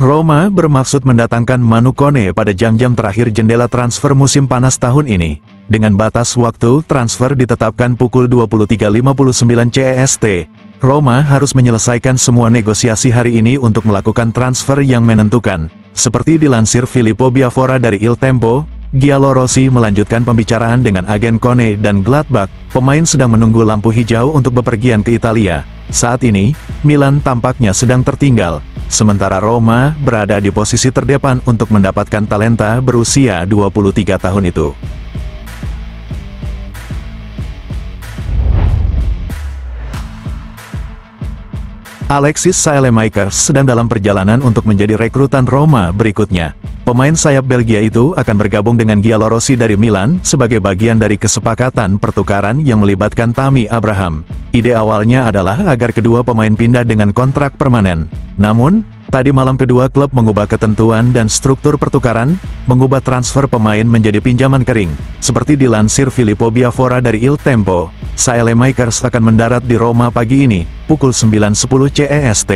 Roma bermaksud mendatangkan Manu Kone pada jam-jam terakhir jendela transfer musim panas tahun ini. Dengan batas waktu transfer ditetapkan pukul 23.59 CEST, Roma harus menyelesaikan semua negosiasi hari ini untuk melakukan transfer yang menentukan. Seperti dilansir Filippo Biafora dari Il Tempo, Giallorossi melanjutkan pembicaraan dengan agen Kone dan Gladbach. Pemain sedang menunggu lampu hijau untuk bepergian ke Italia. Saat ini, Milan tampaknya sedang tertinggal. Sementara Roma berada di posisi terdepan untuk mendapatkan talenta berusia 23 tahun itu. Alexis Saelemaekers sedang dalam perjalanan untuk menjadi rekrutan Roma berikutnya. Pemain sayap Belgia itu akan bergabung dengan Giallorossi dari Milan sebagai bagian dari kesepakatan pertukaran yang melibatkan Tammy Abraham. Ide awalnya adalah agar kedua pemain pindah dengan kontrak permanen. Namun, tadi malam kedua klub mengubah ketentuan dan struktur pertukaran, mengubah transfer pemain menjadi pinjaman kering. Seperti dilansir Filippo Biafora dari Il Tempo, Saelemaekers akan mendarat di Roma pagi ini, pukul 9.10 CEST.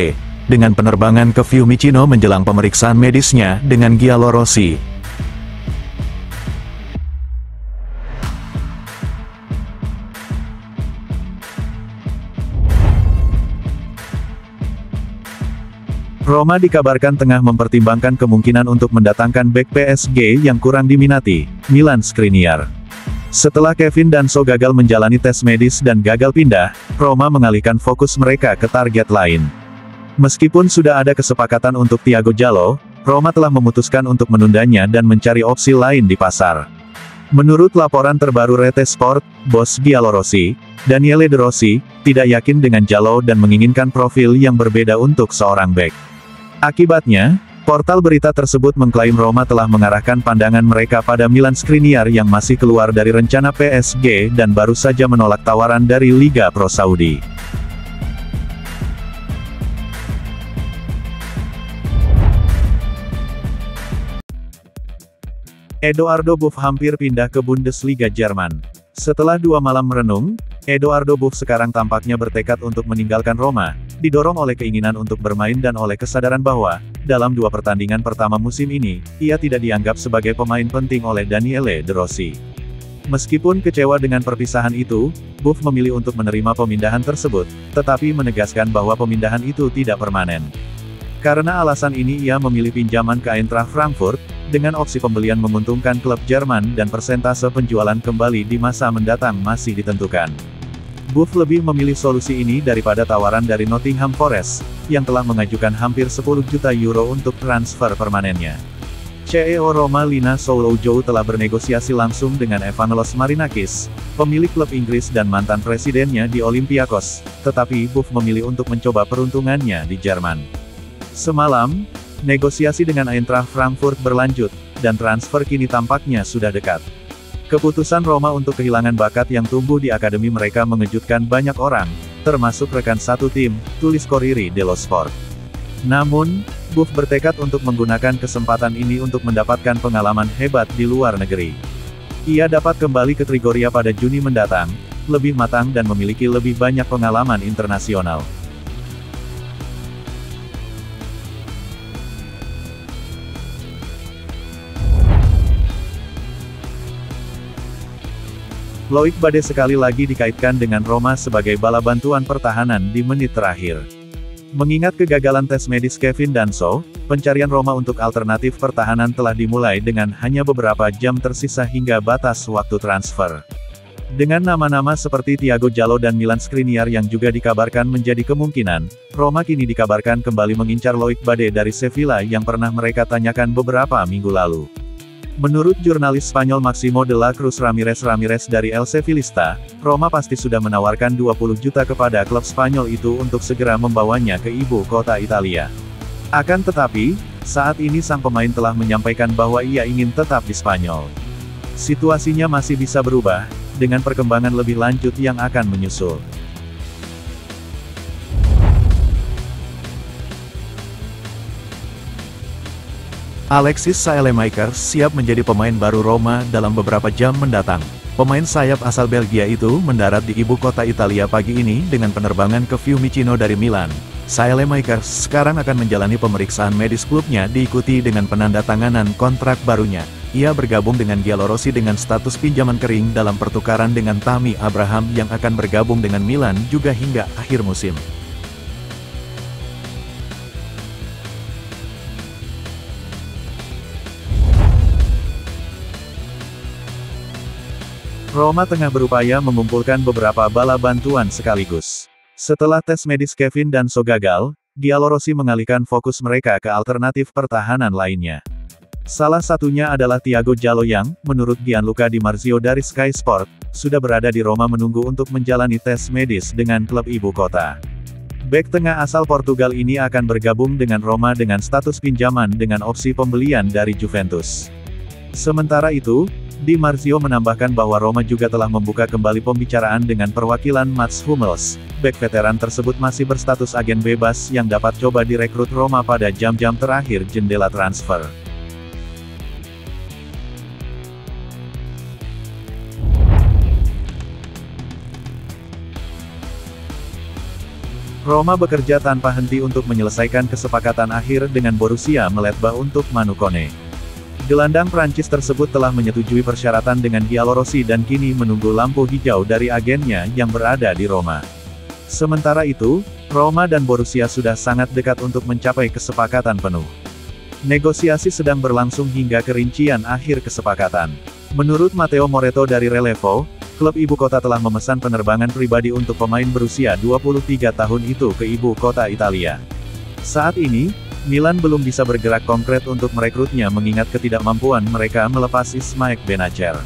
Dengan penerbangan ke Fiumicino menjelang pemeriksaan medisnya dengan Giallorossi. Roma dikabarkan tengah mempertimbangkan kemungkinan untuk mendatangkan bek PSG yang kurang diminati, Milan Skriniar. Setelah Kevin Danso gagal menjalani tes medis dan gagal pindah, Roma mengalihkan fokus mereka ke target lain. Meskipun sudah ada kesepakatan untuk Thiago Jallo, Roma telah memutuskan untuk menundanya dan mencari opsi lain di pasar. Menurut laporan terbaru Rete Sport, bos Giallorossi, Daniele De Rossi, tidak yakin dengan Jallo dan menginginkan profil yang berbeda untuk seorang bek. Akibatnya, portal berita tersebut mengklaim Roma telah mengarahkan pandangan mereka pada Milan Skriniar yang masih keluar dari rencana PSG dan baru saja menolak tawaran dari Liga Pro Saudi. Eduardo Buff hampir pindah ke Bundesliga Jerman. Setelah 2 malam merenung, Eduardo Buff sekarang tampaknya bertekad untuk meninggalkan Roma, didorong oleh keinginan untuk bermain dan oleh kesadaran bahwa, dalam 2 pertandingan pertama musim ini, ia tidak dianggap sebagai pemain penting oleh Daniele De Rossi. Meskipun kecewa dengan perpisahan itu, Buff memilih untuk menerima pemindahan tersebut, tetapi menegaskan bahwa pemindahan itu tidak permanen. Karena alasan ini ia memilih pinjaman ke Eintracht Frankfurt, dengan opsi pembelian menguntungkan klub Jerman dan persentase penjualan kembali di masa mendatang masih ditentukan. Buff lebih memilih solusi ini daripada tawaran dari Nottingham Forest, yang telah mengajukan hampir 10 juta euro untuk transfer permanennya. CEO Roma Lina Souloujo telah bernegosiasi langsung dengan Evanelos Marinakis, pemilik klub Inggris dan mantan presidennya di Olympiakos, tetapi Buff memilih untuk mencoba peruntungannya di Jerman. Semalam, negosiasi dengan Eintracht Frankfurt berlanjut, dan transfer kini tampaknya sudah dekat. Keputusan Roma untuk kehilangan bakat yang tumbuh di akademi mereka mengejutkan banyak orang, termasuk rekan satu tim, tulis Corriere dello Sport. Namun, Buff bertekad untuk menggunakan kesempatan ini untuk mendapatkan pengalaman hebat di luar negeri. Ia dapat kembali ke Trigoria pada Juni mendatang, lebih matang dan memiliki lebih banyak pengalaman internasional. Loic Bade sekali lagi dikaitkan dengan Roma sebagai bala bantuan pertahanan di menit terakhir. Mengingat kegagalan tes medis Kevin Danso, pencarian Roma untuk alternatif pertahanan telah dimulai dengan hanya beberapa jam tersisa hingga batas waktu transfer. Dengan nama-nama seperti Thiago Jallo dan Milan Skriniar yang juga dikabarkan menjadi kemungkinan, Roma kini dikabarkan kembali mengincar Loic Bade dari Sevilla yang pernah mereka tanyakan beberapa minggu lalu. Menurut jurnalis Spanyol Maximo de la Cruz Ramirez dari El Sevillista, Roma pasti sudah menawarkan 20 juta kepada klub Spanyol itu untuk segera membawanya ke ibu kota Italia. Akan tetapi, saat ini sang pemain telah menyampaikan bahwa ia ingin tetap di Spanyol. Situasinya masih bisa berubah, dengan perkembangan lebih lanjut yang akan menyusul. Alexis Saelemaekers siap menjadi pemain baru Roma dalam beberapa jam mendatang. Pemain sayap asal Belgia itu mendarat di ibu kota Italia pagi ini dengan penerbangan ke Fiumicino dari Milan. Saelemaekers sekarang akan menjalani pemeriksaan medis klubnya diikuti dengan penandatanganan kontrak barunya. Ia bergabung dengan Giallorossi dengan status pinjaman kering dalam pertukaran dengan Tammy Abraham yang akan bergabung dengan Milan juga hingga akhir musim. Roma tengah berupaya mengumpulkan beberapa bala bantuan sekaligus. Setelah tes medis Kevin Danso gagal, Giallorossi mengalihkan fokus mereka ke alternatif pertahanan lainnya. Salah satunya adalah Thiago Jallo yang, menurut Gianluca Di Marzio dari Sky Sport, sudah berada di Roma menunggu untuk menjalani tes medis dengan klub ibu kota. Bek tengah asal Portugal ini akan bergabung dengan Roma dengan status pinjaman dengan opsi pembelian dari Juventus. Sementara itu, Di Marzio menambahkan bahwa Roma juga telah membuka kembali pembicaraan dengan perwakilan Mats Hummels. Bek veteran tersebut masih berstatus agen bebas yang dapat coba direkrut Roma pada jam-jam terakhir jendela transfer. Roma bekerja tanpa henti untuk menyelesaikan kesepakatan akhir dengan Borussia Mönchengladbach untuk Manu Kone. Gelandang Prancis tersebut telah menyetujui persyaratan dengan Giallorossi dan kini menunggu lampu hijau dari agennya yang berada di Roma. Sementara itu, Roma dan Borussia sudah sangat dekat untuk mencapai kesepakatan penuh. Negosiasi sedang berlangsung hingga kerincian akhir kesepakatan. Menurut Matteo Moretto dari Relevo, klub ibu kota telah memesan penerbangan pribadi untuk pemain berusia 23 tahun itu ke ibu kota Italia. Saat ini, Milan belum bisa bergerak konkret untuk merekrutnya mengingat ketidakmampuan mereka melepas Ismail Benacer.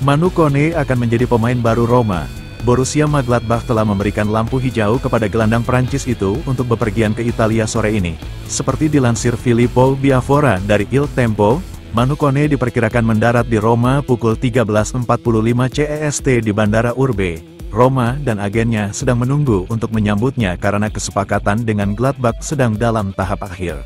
Manu Kone akan menjadi pemain baru Roma. Borussia Mönchengladbach telah memberikan lampu hijau kepada gelandang Prancis itu untuk bepergian ke Italia sore ini. Seperti dilansir Filippo Biafora dari Il Tempo, Manu Kone diperkirakan mendarat di Roma pukul 13.45 CEST di Bandara Urbe. Roma dan agennya sedang menunggu untuk menyambutnya karena kesepakatan dengan Gladbach sedang dalam tahap akhir.